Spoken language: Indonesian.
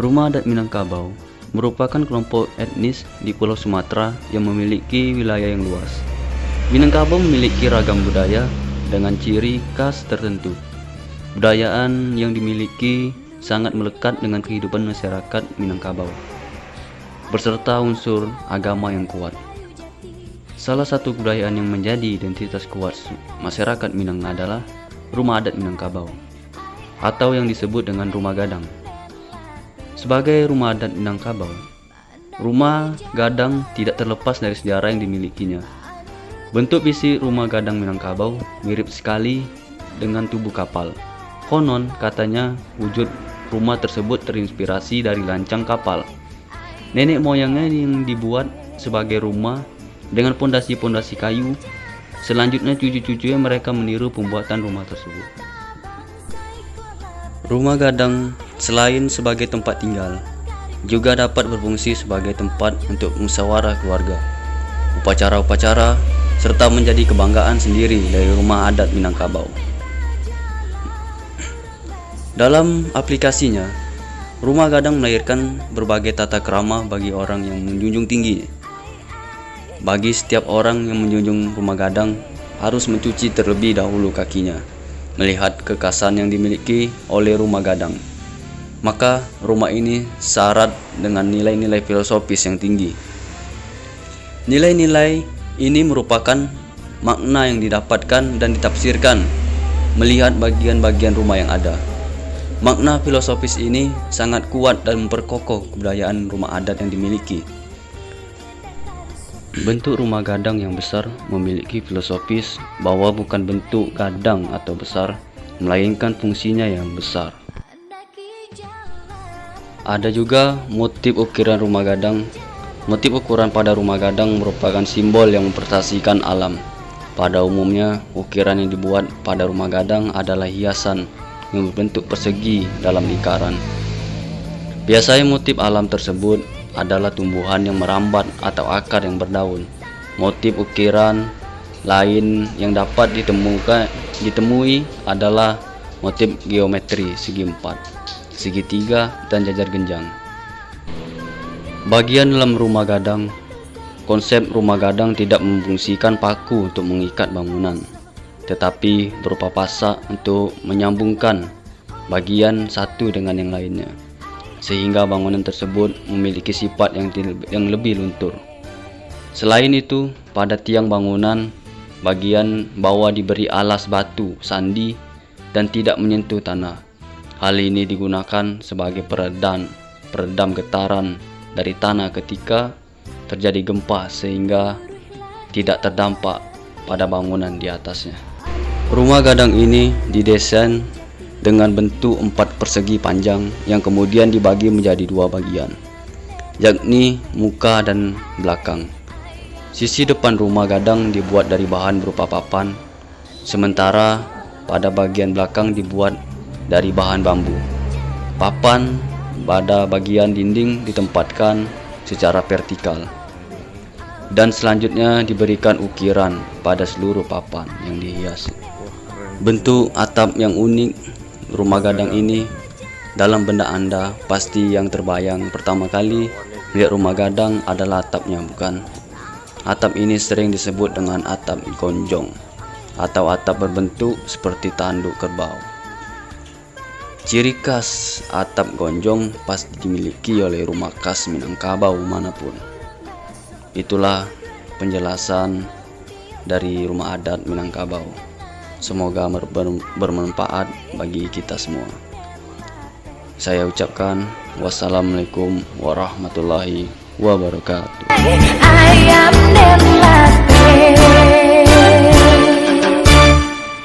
Rumah adat Minangkabau merupakan kelompok etnis di Pulau Sumatera yang memiliki wilayah yang luas. Minangkabau memiliki ragam budaya dengan ciri khas tertentu. Budayaan yang dimiliki sangat melekat dengan kehidupan masyarakat Minangkabau, berserta unsur agama yang kuat. Salah satu kebudayaan yang menjadi identitas kuat masyarakat Minang adalah rumah adat Minangkabau, atau yang disebut dengan rumah gadang. Sebagai rumah adat Minangkabau, rumah gadang tidak terlepas dari sejarah yang dimilikinya. Bentuk fisik rumah gadang Minangkabau mirip sekali dengan tubuh kapal. Konon katanya wujud rumah tersebut terinspirasi dari lancang kapal. Nenek moyangnya yang dibuat sebagai rumah dengan pondasi-pondasi kayu. Selanjutnya cucu-cucunya mereka meniru pembuatan rumah tersebut. Rumah gadang selain sebagai tempat tinggal, juga dapat berfungsi sebagai tempat untuk musyawarah keluarga, upacara-upacara, serta menjadi kebanggaan sendiri dari rumah adat Minangkabau. Dalam aplikasinya, rumah gadang melahirkan berbagai tata krama bagi orang yang menjunjung tinggi. Bagi setiap orang yang menjunjung rumah gadang, harus mencuci terlebih dahulu kakinya, melihat kekhasan yang dimiliki oleh rumah gadang. Maka rumah ini syarat dengan nilai-nilai filosofis yang tinggi. Nilai-nilai ini merupakan makna yang didapatkan dan ditafsirkan melihat bagian-bagian rumah yang ada. Makna filosofis ini sangat kuat dan memperkokoh kebudayaan rumah adat yang dimiliki. Bentuk rumah gadang yang besar memiliki filosofis bahwa bukan bentuk gadang atau besar, melainkan fungsinya yang besar. Ada juga motif ukiran rumah gadang. Motif ukuran pada rumah gadang merupakan simbol yang mempresentasikan alam. Pada umumnya, ukiran yang dibuat pada rumah gadang adalah hiasan yang berbentuk persegi dalam lingkaran. Biasanya motif alam tersebut adalah tumbuhan yang merambat atau akar yang berdaun. Motif ukiran lain yang dapat ditemui adalah motif geometri segi 4, segitiga, dan jajar genjang. Bagian dalam rumah gadang, konsep rumah gadang tidak memfungsikan paku untuk mengikat bangunan, tetapi berupa pasak untuk menyambungkan bagian satu dengan yang lainnya, sehingga bangunan tersebut memiliki sifat yang lebih luntur. Selain itu, pada tiang bangunan, bagian bawah diberi alas batu sandi dan tidak menyentuh tanah. Hal ini digunakan sebagai peredam getaran dari tanah ketika terjadi gempa, sehingga tidak terdampak pada bangunan di atasnya. Rumah gadang ini didesain dengan bentuk 4 persegi panjang yang kemudian dibagi menjadi 2 bagian, yakni muka dan belakang. Sisi depan rumah gadang dibuat dari bahan berupa papan, sementara pada bagian belakang dibuat dari bahan bambu. Papan pada bagian dinding ditempatkan secara vertikal, dan selanjutnya diberikan ukiran pada seluruh papan yang dihias. Bentuk atap yang unik rumah gadang ini dalam benak Anda pasti yang terbayang pertama kali lihat rumah gadang adalah atapnya, bukan? Atap ini sering disebut dengan atap gonjong atau atap berbentuk seperti tanduk kerbau. Ciri khas atap gonjong pasti dimiliki oleh rumah khas Minangkabau manapun. Itulah penjelasan dari rumah adat Minangkabau. Semoga bermanfaat bagi kita semua. Saya ucapkan wassalamualaikum warahmatullahi wabarakatuh.